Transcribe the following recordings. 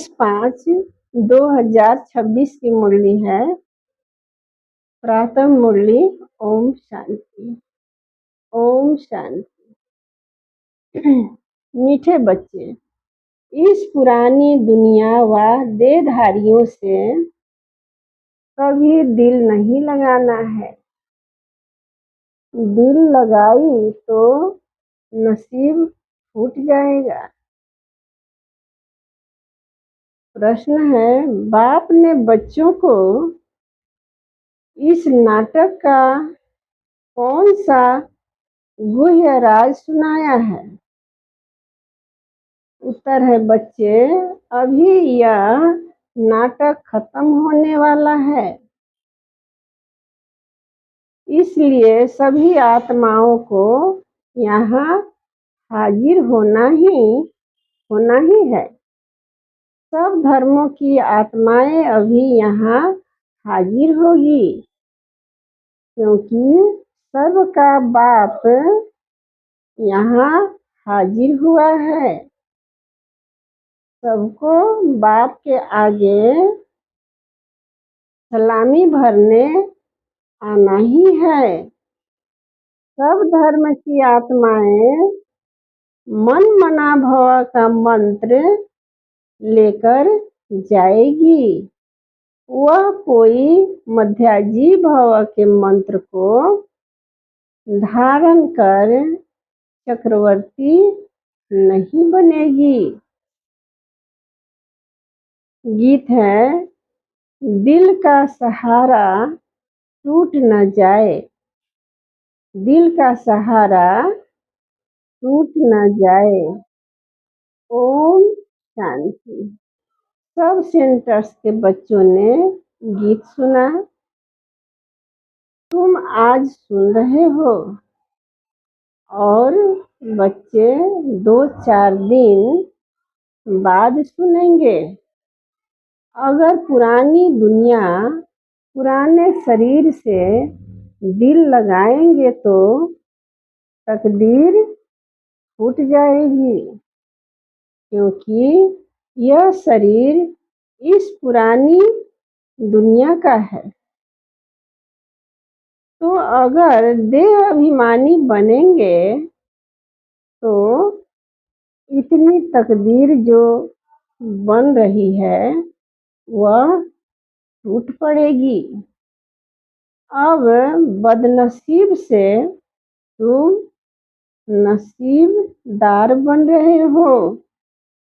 20-5-2026 की मुरली है। प्रातः मुरली। ओम शांति। ओम शांति। मीठे बच्चे, इस पुरानी दुनिया व देहधारियों से कभी दिल नहीं लगाना है। दिल लगाई तो नसीब फूट जाएगा। प्रश्न है, बाप ने बच्चों को इस नाटक का कौन सा गुह्य राज सुनाया है? उत्तर है, बच्चे, अभी यह नाटक खत्म होने वाला है, इसलिए सभी आत्माओं को यहाँ हाजिर होना ही है। सब धर्मों की आत्माएं अभी यहाँ हाजिर होगी, क्योंकि सबका बाप यहाँ हाजिर हुआ है। सबको बाप के आगे सलामी भरने आना ही है। सब धर्म की आत्माएं मन मना भव का मंत्र लेकर जाएगी। वह कोई मध्याजी भव के मंत्र को धारण कर चक्रवर्ती नहीं बनेगी। गीत है, दिल का सहारा टूट न जाए, दिल का सहारा टूट न जाए। ओम शांति। सब सेंटर्स के बच्चों ने गीत सुना। तुम आज सुन रहे हो और बच्चे 2-4 दिन बाद सुनेंगे। अगर पुरानी दुनिया पुराने शरीर से दिल लगाएंगे तो तकदीर फूट जाएगी, क्योंकि यह शरीर इस पुरानी दुनिया का है। तो अगर देह अभिमानी बनेंगे तो इतनी तकदीर जो बन रही है वह टूट पड़ेगी। अब बदनसीब से तुम नसीबदार बन रहे हो,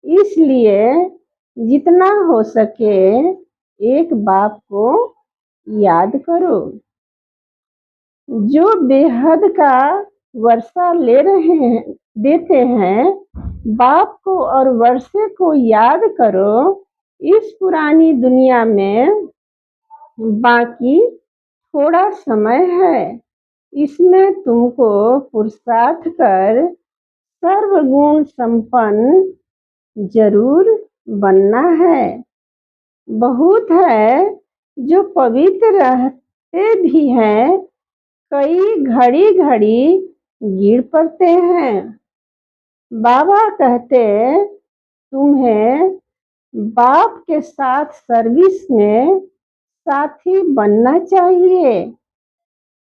इसलिए जितना हो सके एक बाप को याद करो। जो बेहद का वर्षा देते हैं, बाप को और वर्षे को याद करो। इस पुरानी दुनिया में बाकी थोड़ा समय है, इसमें तुमको पुरुषार्थ कर सर्वगुण संपन्न जरूर बनना है। बहुत है जो पवित्र रहते भी हैं, कई घड़ी घड़ी गिर पड़ते हैं। बाबा कहते, तुम्हें बाप के साथ सर्विस में साथी बनना चाहिए।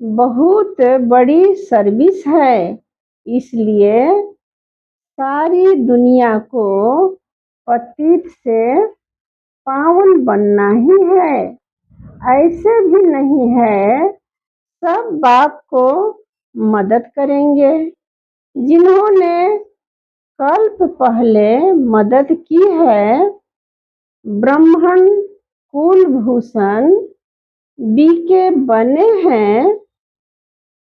बहुत बड़ी सर्विस है, इसलिए सारी दुनिया को पतित से पावन बनना ही है। ऐसे भी नहीं है सब बाप को मदद करेंगे। जिन्होंने कल्प पहले मदद की है, ब्राह्मण कुलभूषण बीके बने हैं,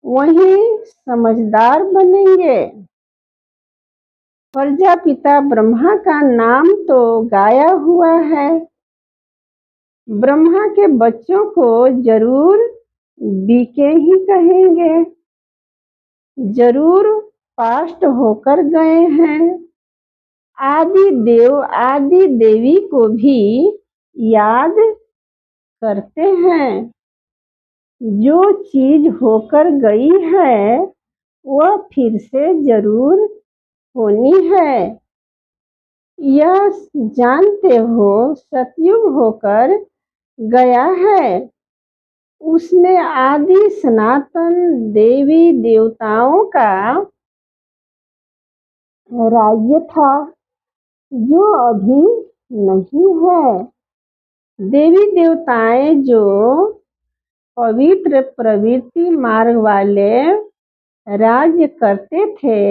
वही समझदार बनेंगे। प्रजापिता ब्रह्मा का नाम तो गाया हुआ है। ब्रह्मा के बच्चों को जरूर बीके ही कहेंगे, जरूर पास्ट होकर गए हैं। आदि देव आदि देवी को भी याद करते हैं। जो चीज होकर गई है वह फिर से जरूर होनी है। यह जानते हो सतयुग होकर गया है। उसमें आदि सनातन देवी देवताओं का राज्य था जो अभी नहीं है। देवी देवताएं जो पवित्र प्रवृत्ति मार्ग वाले राज्य करते थे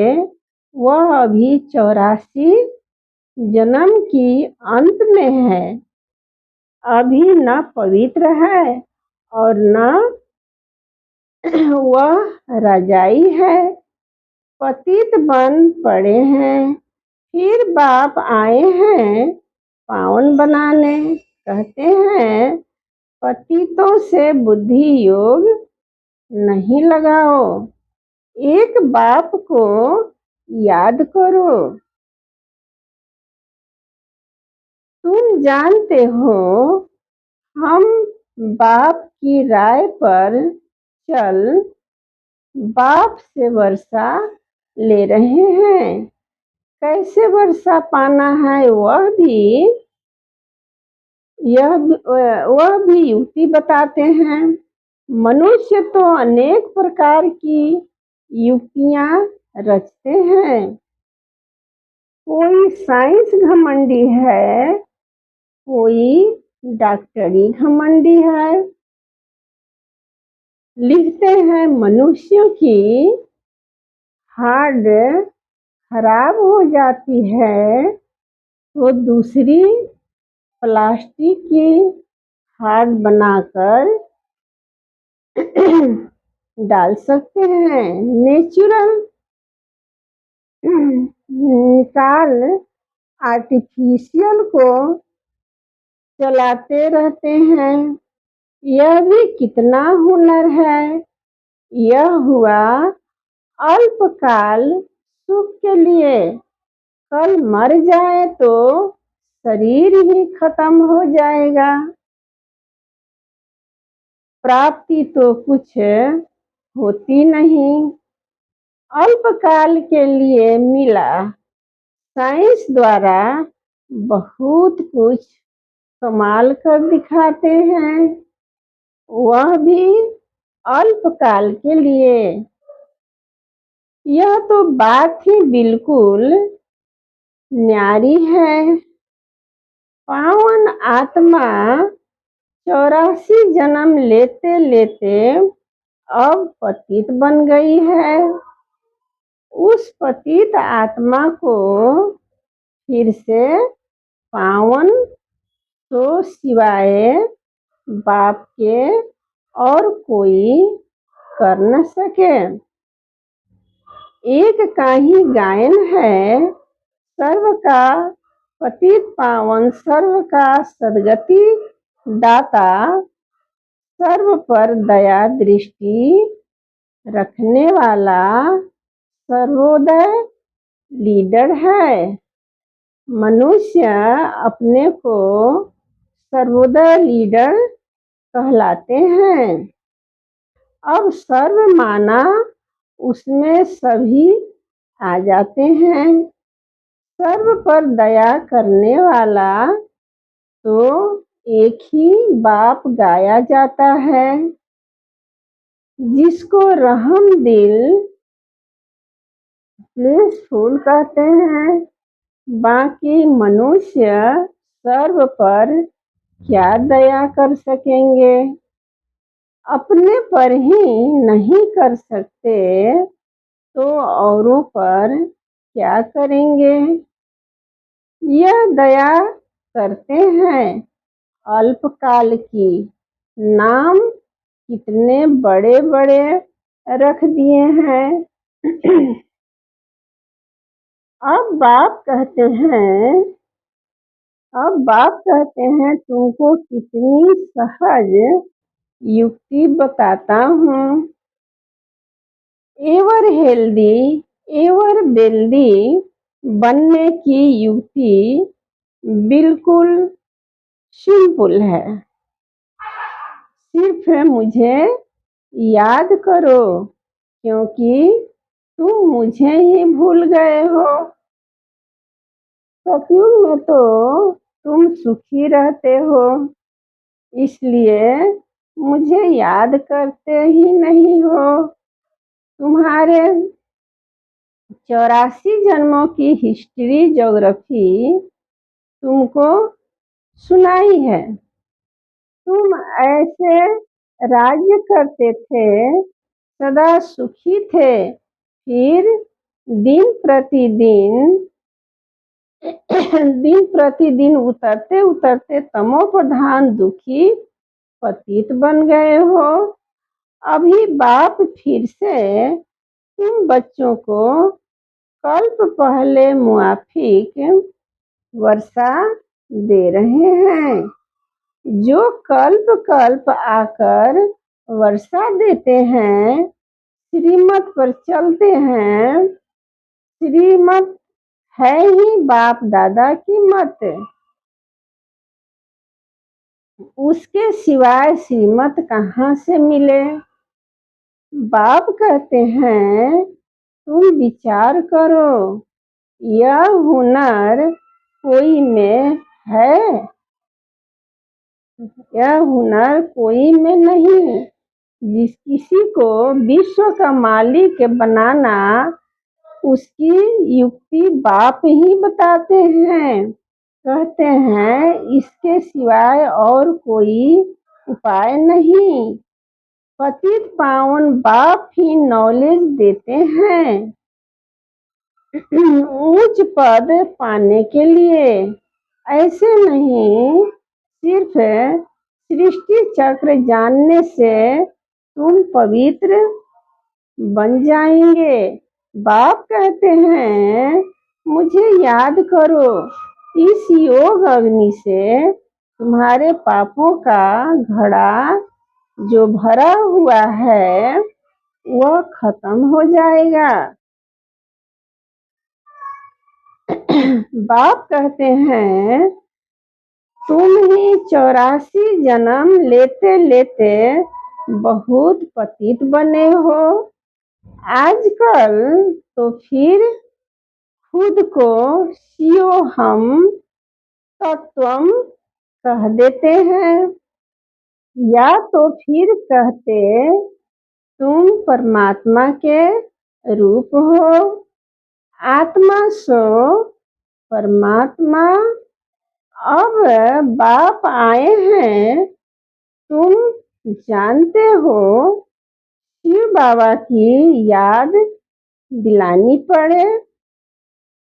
वह अभी 84 जन्म की अंत में है। अभी न पवित्र है और न वह रजाई है। पतित बन पड़े हैं। फिर बाप आए हैं पावन बनाने। कहते हैं पतितों से बुद्धि योग नहीं लगाओ। एक बाप को याद करो। तुम जानते हो हम बाप की राय पर चल बाप से वर्षा ले रहे हैं। कैसे वर्षा पाना है वह भी युक्ति बताते हैं। मनुष्य तो अनेक प्रकार की युक्तियां रचते हैं। कोई साइंस घमंडी है, कोई डॉक्टरी घमंडी है। लिखते हैं मनुष्यों की हार्ट खराब हो जाती है तो दूसरी प्लास्टिक की हार्ट बनाकर डाल सकते हैं। नेचुरल निकाल आर्टिफिशियल को चलाते रहते हैं। यह भी कितना हुनर है। यह हुआ अल्पकाल सुख के लिए। कल मर जाए तो शरीर ही खत्म हो जाएगा। प्राप्ति तो कुछ होती नहीं। अल्पकाल के लिए मिला। साइंस द्वारा बहुत कुछ कमाल कर दिखाते हैं। वह भी अल्पकाल के लिए। यह तो बात ही बिल्कुल न्यारी है। पावन आत्मा 84 जन्म लेते लेते अब पतित बन गई है। उस पतित आत्मा को फिर से पावन तो सिवाय बाप के और कोई कर न सके। एक का ही गायन है। सर्व का पतित पावन, सर्व का सदगति दाता, सर्व पर दया दृष्टि रखने वाला सर्वोदय लीडर है। मनुष्य अपने को सर्वोदय लीडर कहलाते हैं। अब सर्व माना उसमें सभी आ जाते हैं। सर्व पर दया करने वाला तो एक ही बाप गाया जाता है। जिसको रहम दिल ब्लिसफुल कहते हैं। बाकी मनुष्य सर्व पर क्या दया कर सकेंगे। अपने पर ही नहीं कर सकते तो औरों पर क्या करेंगे। यह दया करते हैं अल्पकाल की। नाम कितने बड़े बड़े रख दिए हैं। अब बाप कहते हैं तुमको कितनी सहज युक्ति बताता हूँ। एवर हेल्दी एवर वेल्दी बनने की युक्ति बिल्कुल सिंपल है। सिर्फ मुझे याद करो क्योंकि तुम मुझे ही भूल गए हो। सतयुग में तो तुम सुखी रहते हो, इसलिए मुझे याद करते ही नहीं हो। तुम्हारे 84 जन्मों की हिस्ट्री ज्योग्राफी तुमको सुनाई है। तुम ऐसे राज्य करते थे, सदा सुखी थे, फिर दिन प्रतिदिन दिन प्रतिदिन उतरते उतरते तमो प्रधान दुखी पतित बन गए हो। अभी बाप फिर से तुम बच्चों को कल्प पहले मुआफिक वर्षा दे रहे हैं। जो कल्प कल्प आकर वर्षा देते हैं, श्रीमत पर चलते हैं। श्रीमत है ही बाप दादा की मत, उसके सिवाय श्रीमत कहाँ से मिले। बाप कहते हैं तुम विचार करो, यह हुनर कोई में है, यह हुनर कोई में नहीं। जिस किसी को विश्व का मालिक बनाना, उसकी युक्ति बाप ही बताते हैं। कहते हैं इसके सिवाय और कोई उपाय नहीं। पतित पावन बाप ही नॉलेज देते हैं ऊंच पद पाने के लिए। ऐसे नहीं, सिर्फ सृष्टि चक्र जानने से तुम पवित्र बन जाएंगे। बाप कहते हैं मुझे याद करो, इस योग अग्नि से तुम्हारे पापों का घड़ा जो भरा हुआ है वह खत्म हो जाएगा। बाप कहते हैं तुम ही 84 जन्म लेते लेते बहुत पतित बने हो। आजकल तो फिर खुद को शियो हम तत्वम कह देते हैं, या तो फिर कहते तुम परमात्मा के रूप हो। आत्मा सो परमात्मा। अब बाप आए हैं, तुम जानते हो, शिव बाबा की याद दिलानी पड़े।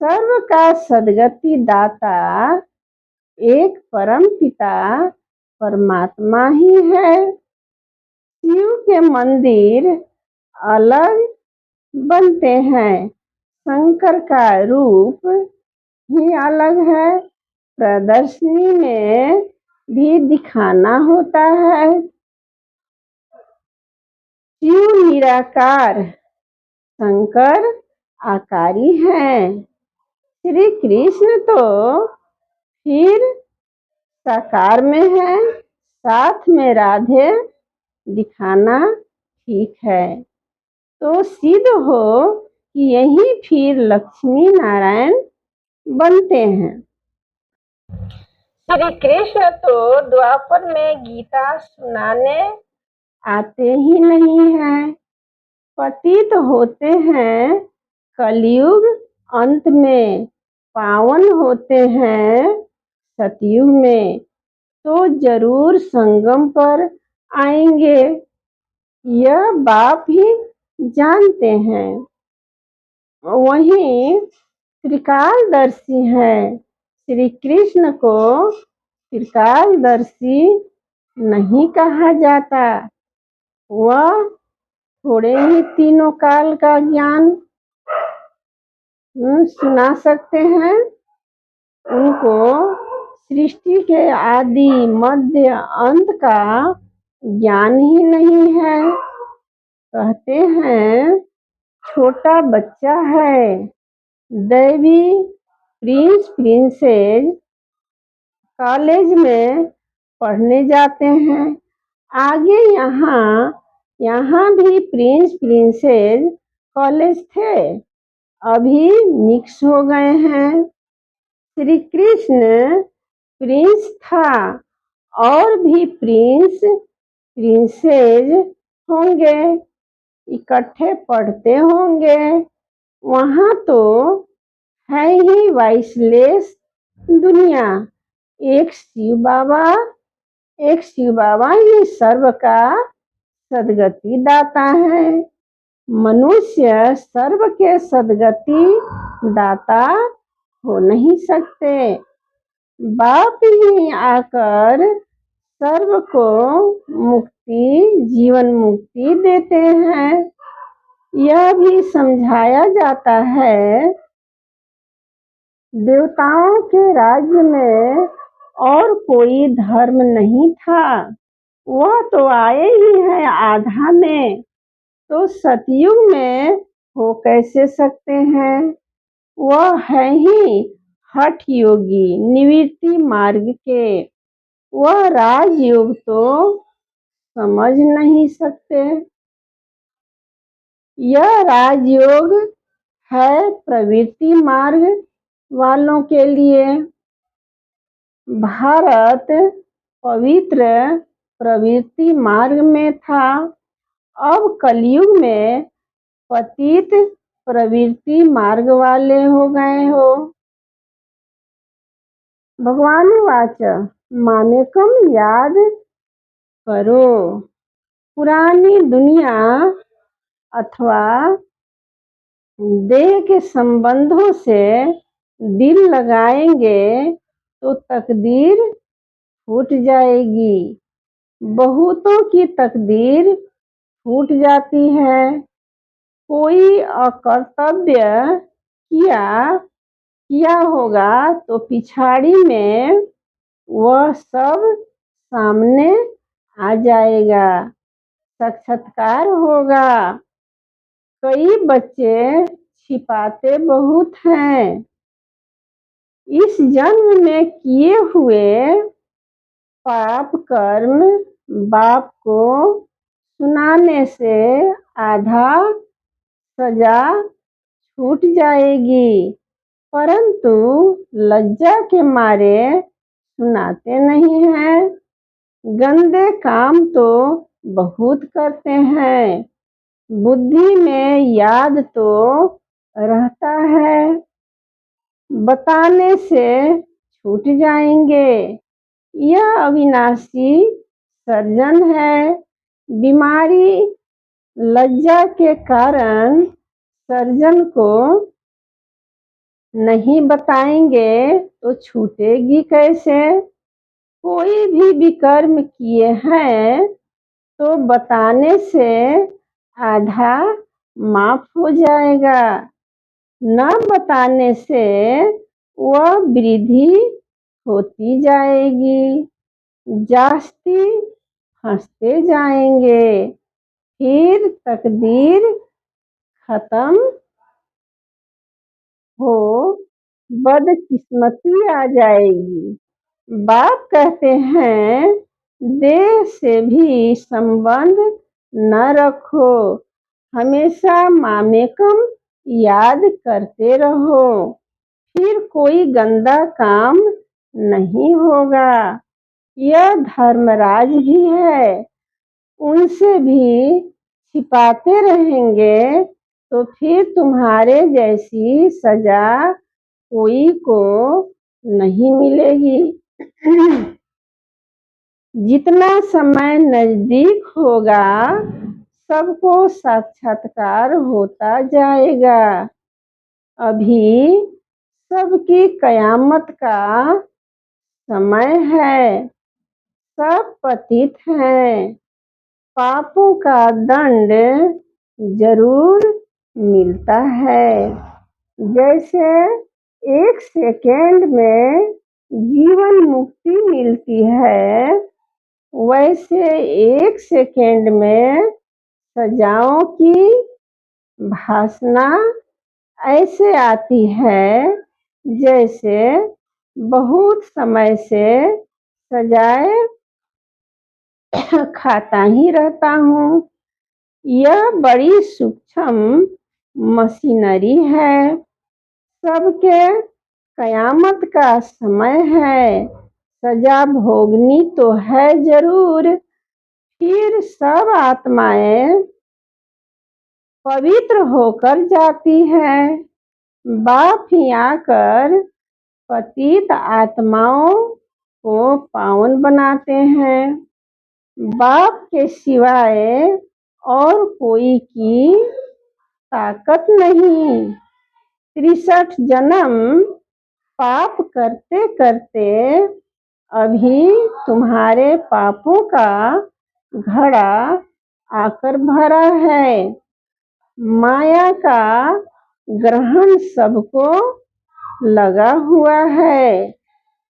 सर्व का सदगति दाता एक परम पिता परमात्मा ही है। शिव के मंदिर अलग बनते हैं, शंकर का रूप ही अलग है। प्रदर्शनी में भी दिखाना होता है। शिव निराकार, शंकर आकारी हैं। श्री कृष्ण तो फिर साकार में है, साथ में राधे दिखाना ठीक है। तो सिद्ध हो कि यही फिर लक्ष्मी नारायण बनते हैं। श्री कृष्ण तो द्वापर में गीता सुनाने आते ही नहीं हैं, पतित होते हैं कलयुग अंत में, पावन होते हैं सतयुग में। तो जरूर संगम पर आएंगे, यह बाप ही जानते हैं। वहीं त्रिकालदर्शी हैं। श्री कृष्ण को त्रिकालदर्शी नहीं कहा जाता, वह थोड़े ही तीनों काल का ज्ञान सुना सकते हैं। उनको सृष्टि के आदि मध्य अंत का ज्ञान ही नहीं है। कहते हैं छोटा बच्चा है, दैवी प्रिंस प्रिंसेस कॉलेज में पढ़ने जाते हैं। आगे यहाँ भी प्रिंस प्रिंसेस कॉलेज थे, अभी मिक्स हो गए हैं। श्री कृष्ण प्रिंस था और भी प्रिंस प्रिंसेस होंगे, इकट्ठे पढ़ते होंगे। वहां तो है ही वाइसलेस दुनिया। एक शिव बाबा ही सर्व का सदगति दाता है। मनुष्य सर्व के सदगति दाता हो नहीं सकते। बाप ही आकर सर्व को जीवन मुक्ति देते हैं। यह भी समझाया जाता है, देवताओं के राज्य में और कोई धर्म नहीं था। वह तो आए ही हैं आधा में, तो सतयुग में हो कैसे सकते हैं। वह है ही हठ योगी निवृत्ति मार्ग के। वह राजयोग तो समझ नहीं सकते। यह राजयोग है प्रवृत्ति मार्ग वालों के लिए। भारत पवित्र प्रवृत्ति मार्ग में था। अब कलयुग में पतित प्रवृत्ति मार्ग वाले हो गए हो। भगवान वाच मामेकम याद करो। पुरानी दुनिया अथवा देह के संबंधों से दिल लगाएंगे तो तकदीर फूट जाएगी। बहुतों की तकदीर फूट जाती है। कोई अकर्तव्य किया होगा तो पिछाड़ी में वह सब सामने आ जाएगा, साक्षात्कार होगा। कई बच्चे छिपाते बहुत हैं। इस जन्म में किए हुए पाप कर्म बाप को सुनाने से आधा सजा छूट जाएगी, परंतु लज्जा के मारे सुनाते नहीं हैं। गंदे काम तो बहुत करते हैं। बुद्धि में याद तो रहता है, बताने से छूट जाएंगे। यह अविनाशी सर्जन है। बीमारी लज्जा के कारण सर्जन को नहीं बताएंगे तो छूटेगी कैसे। कोई भी विकर्म किए हैं तो बताने से आधा माफ हो जाएगा, न बताने से वह वृद्धि होती जाएगी। जास्ती फंसते जाएंगे, फिर तकदीर खत्म हो बदकिस्मती आ जाएगी। बाप कहते हैं, देह से भी संबंध न रखो, हमेशा मामेकम याद करते रहो, फिर कोई गंदा काम नहीं होगा। यह धर्मराज भी है, उनसे भी छिपाते रहेंगे तो फिर तुम्हारे जैसी सजा कोई को नहीं मिलेगी। जितना समय नजदीक होगा सबको साक्षात्कार होता जाएगा। अभी सबकी कयामत का समय है। सब पतित हैं। पापों का दंड जरूर मिलता है। जैसे एक सेकेंड में जीवन मुक्ति मिलती है, वैसे एक सेकेंड में सजाओं की भासना ऐसे आती है जैसे बहुत समय से सजाए खाता ही रहता हूँ। यह बड़ी सूक्ष्म मशीनरी है। सबके कयामत का समय है, सजा भोगनी तो है जरूर। फिर सब आत्माएं पवित्र होकर जाती हैं। बाप ही आकर पतित आत्माओं को पावन बनाते हैं। बाप के सिवाय और कोई की ताकत नहीं। 63 जन्म पाप करते करते अभी तुम्हारे पापों का घड़ा आकर भरा है। माया का ग्रहण सबको लगा हुआ है।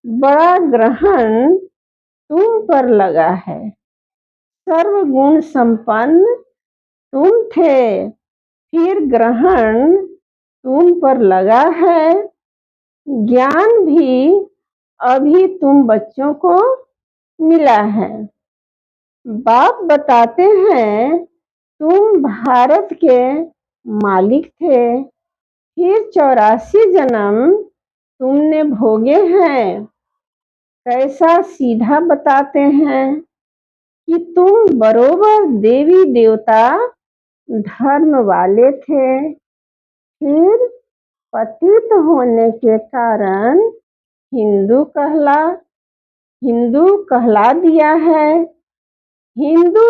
बड़ा ग्रहण तुम पर लगा है। सर्वगुण संपन्न तुम थे, फिर ग्रहण तुम पर लगा है। ज्ञान भी अभी तुम बच्चों को मिला है। बाप बताते हैं तुम भारत के मालिक थे, फिर 84 जन्म तुमने भोगे हैं। कैसा सीधा बताते हैं कि तुम बरोबर देवी देवता धर्म वाले थे, फिर पतित होने के कारण हिंदू कहला दिया है। हिंदू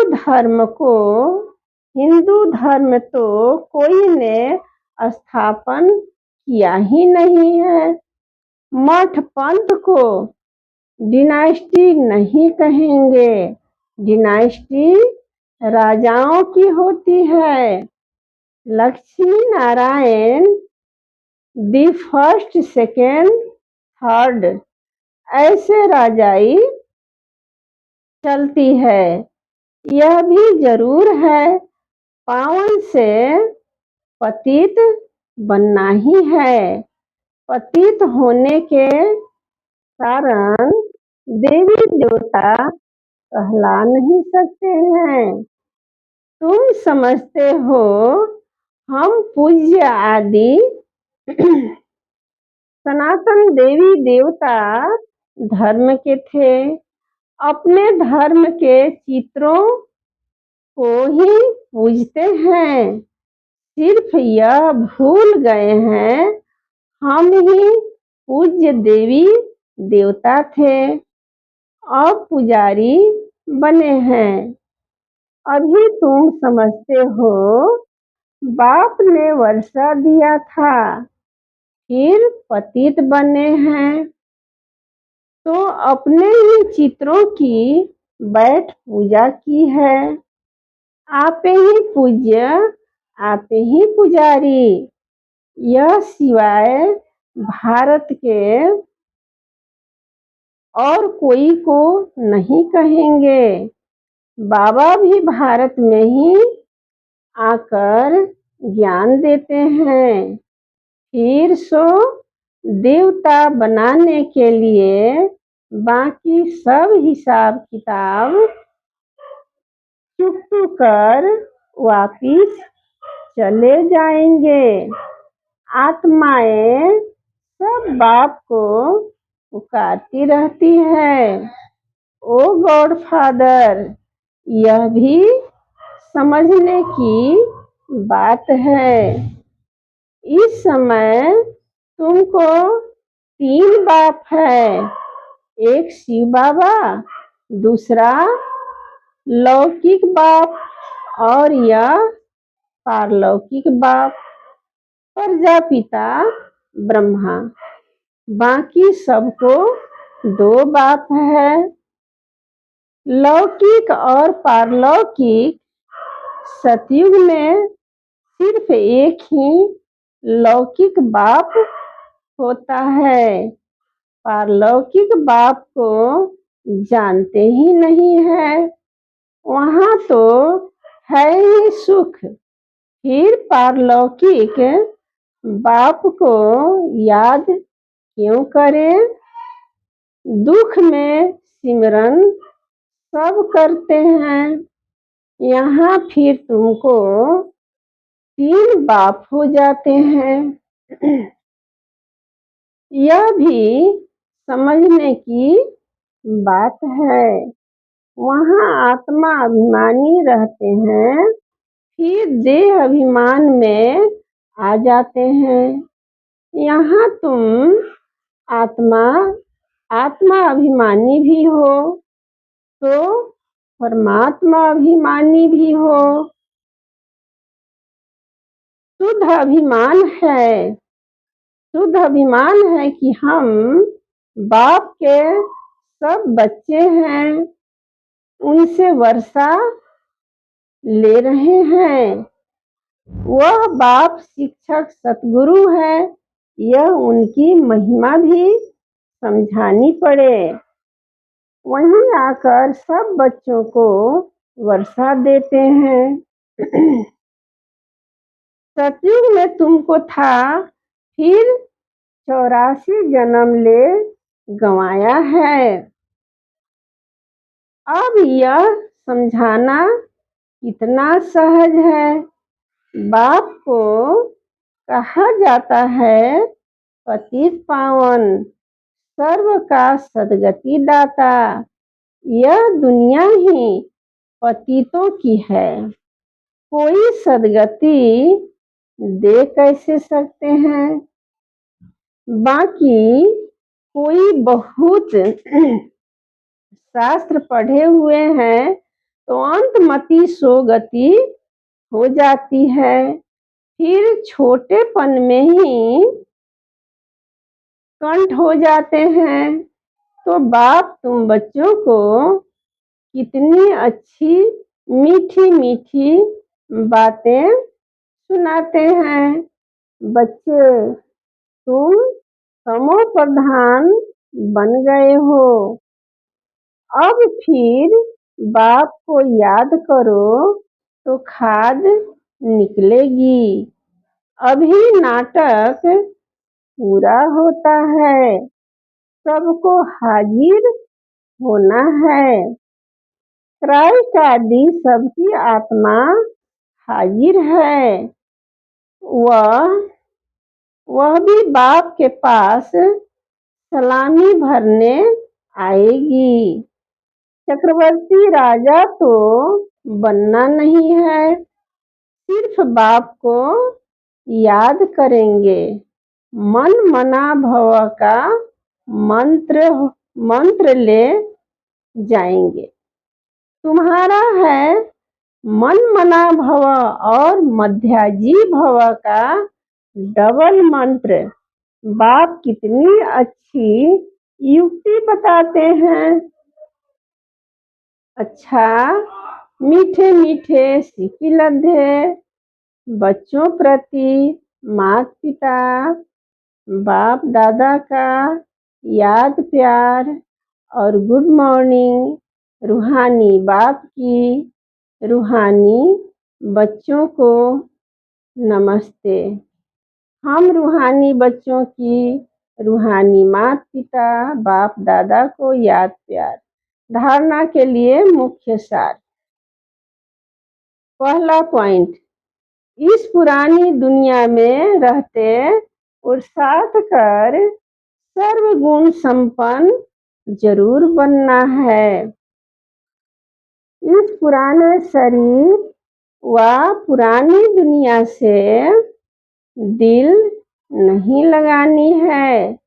धर्म तो कोई ने स्थापन किया ही नहीं है। मठ पंथ को डिनास्टी नहीं कहेंगे। डिनास्टी राजाओं की होती है। Lakshmi Narayan the first, second, third ऐसे राजाई चलती है। यह भी जरूर है पावन से पतित बनना ही है। पतित होने के कारण देवी देवता कहला नहीं सकते हैं। तुम समझते हो हम पूज्य आदि सनातन देवी देवता धर्म के थे। अपने धर्म के चित्रों को ही पूजते हैं। सिर्फ यह भूल गए हैं हम ही पूज्य देवी देवता थे, अब पुजारी बने हैं। अभी तुम समझते हो बाप ने वर्षा दिया था, फिर पतित बने हैं, तो अपने ही चित्रों की बैठ पूजा की है। आपे ही पूज्य, आपे ही पुजारी। यह सिवाय भारत के और कोई को नहीं कहेंगे। बाबा भी भारत में ही आकर ज्ञान देते हैं। फिर सो देवता बनाने के लिए बाकी सब हिसाब किताब चुप कर वापिस चले जाएंगे। आत्माएं सब बाप को पुकारती रहती है, ओ गॉड फादर। यह भी समझने की बात है। इस समय तुमको 3 बाप है। एक शिव बाबा, दूसरा लौकिक बाप और यह पारलौकिक बाप, प्रजापिता ब्रह्मा। बाकी सबको 2 बाप है। लौकिक और पारलौकिक सतयुग में सिर्फ एक ही लौकिक बाप होता है। पारलौकिक बाप को जानते ही नहीं है। वहाँ तो है ही सुख, फिर पारलौकिक बाप को याद क्यों करें। दुख में सिमरन सब करते हैं। यहाँ फिर तुमको 3 बाप हो जाते हैं। यह भी समझने की बात है। वहाँ आत्मा अभिमानी रहते हैं, फिर देह अभिमान में आ जाते हैं। यहाँ तुम आत्मा आत्मा अभिमानी भी हो, तो परमात्मा अभिमानी भी हो। शुद्ध अभिमान है, शुद्ध अभिमान है कि हम बाप के सब बच्चे हैं, उनसे वर्षा ले रहे हैं। वह बाप शिक्षक सतगुरु है, यह उनकी महिमा भी समझानी पड़े। वहीं आकर सब बच्चों को वर्षा देते हैं। सतयुग में तुमको था, फिर 84 जन्म ले गंवाया है। अब यह समझाना कितना सहज है। बाप को कहा जाता है पतित पावन, सर्व का सदगति दाता। यह दुनिया ही पतितों की है, कोई सदगति दे कैसे सकते हैं। बाकी कोई बहुत शास्त्र पढ़े हुए हैं तो अंतमति सोगति हो जाती है, फिर छोटेपन में ही कंठ हो जाते हैं। तो बाप तुम बच्चों को कितनी अच्छी मीठी मीठी बातें सुनाते हैं। बच्चे तुम तमो प्रधान बन गए हो, अब फिर बाप को याद करो तो खाद निकलेगी। अभी नाटक पूरा होता है, सबको हाजिर होना है। क्राइस्ट आदि सबकी आत्मा हाजिर है। वह भी बाप के पास सलामी भरने आएगी। चक्रवर्ती राजा तो बनना नहीं है, सिर्फ बाप को याद करेंगे। मन मना भव का मंत्र ले जाएंगे। तुम्हारा है मन मना भव और मध्याजी भव का डबल मंत्र। बाप कितनी अच्छी युक्ति बताते हैं। अच्छा, मीठे मीठे सिक्की लद्धे बच्चों प्रति माता पिता बाप दादा का याद प्यार और गुड मॉर्निंग रूहानी बाप की, रूहानी बच्चों को नमस्ते। हम रूहानी बच्चों की रूहानी माता पिता बाप दादा को याद प्यार। धारणा के लिए मुख्य सार। पहला पॉइंट, इस पुरानी दुनिया में रहते और साथ कर सर्वगुण संपन्न जरूर बनना है। इस पुराने शरीर व पुरानी दुनिया से दिल नहीं लगानी है।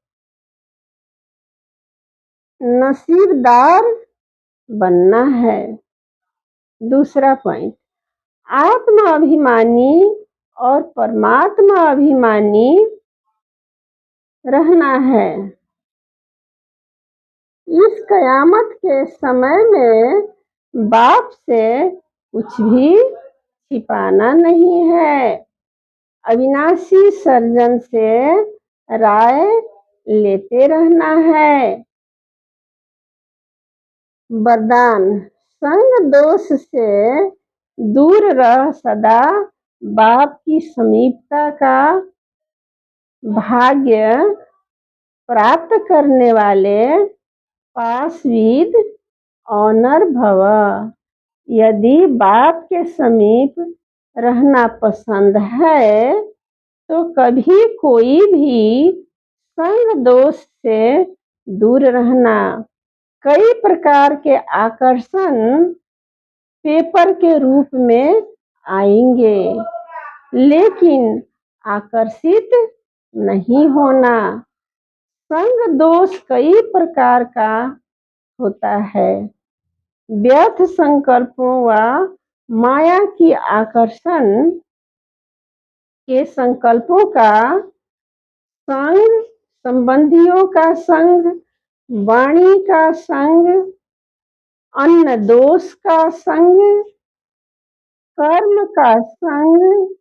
नसीबदार बनना है। दूसरा पॉइंट, आत्मा अभिमानी और परमात्मा अभिमानी रहना है। इस कयामत के समय में बाप से कुछ भी छिपाना नहीं है। अविनाशी सर्जन से राय लेते रहना है। वरदान, संग दोष से दूर रह सदा बाप की समीपता का भाग्य प्राप्त करने वाले पासविद ऑनर भव। यदि बाप के समीप रहना पसंद है तो कभी कोई भी संग दोष से दूर रहना। कई प्रकार के आकर्षण पेपर के रूप में आएंगे, लेकिन आकर्षित नहीं होना। संग दोष कई प्रकार का होता है। व्यर्थ संकल्पों व माया की आकर्षण के संकल्पों का संग, संबंधियों का संग, वाणी का संग, अन्न दोष का संग, कर्म का संग,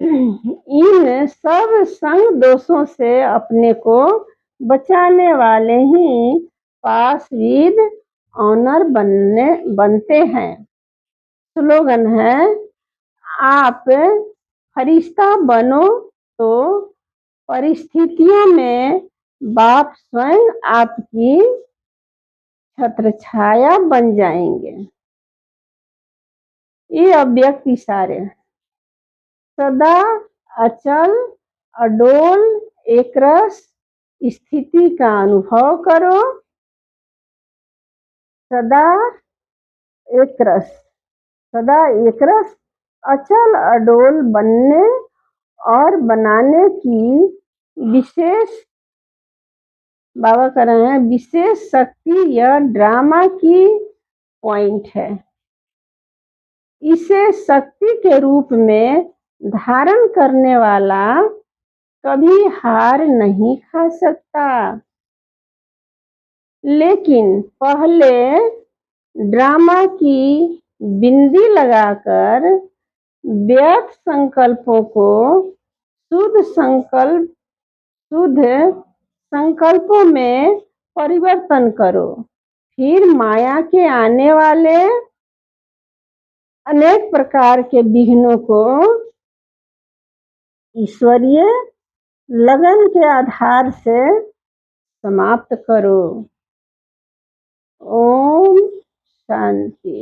इन सब संग दोषों से अपने को बचाने वाले ही पासविद ऑनर बनते हैं। स्लोगन है, आप फरिश्ता बनो तो परिस्थितियों में बाप स्वयं आपकी छत्रछाया बन जाएंगे। ये अव्यक्त इशारे। सदा अचल, अडोल, एकरस स्थिति का अनुभव करो। सदा एकरस, सदा एकरस, अचल अडोल बनने और बनाने की विशेष, बाबा कह रहे हैं, विशेष शक्ति यह ड्रामा की पॉइंट है। इसे शक्ति के रूप में धारण करने वाला कभी हार नहीं खा सकता। लेकिन पहले ड्रामा की बिंदी लगाकर व्यर्थ संकल्पों को शुद्ध संकल्पों में परिवर्तन करो। फिर माया के आने वाले अनेक प्रकार के विघ्नों को ईश्वरीय लगन के आधार से समाप्त करो। ओम शांति।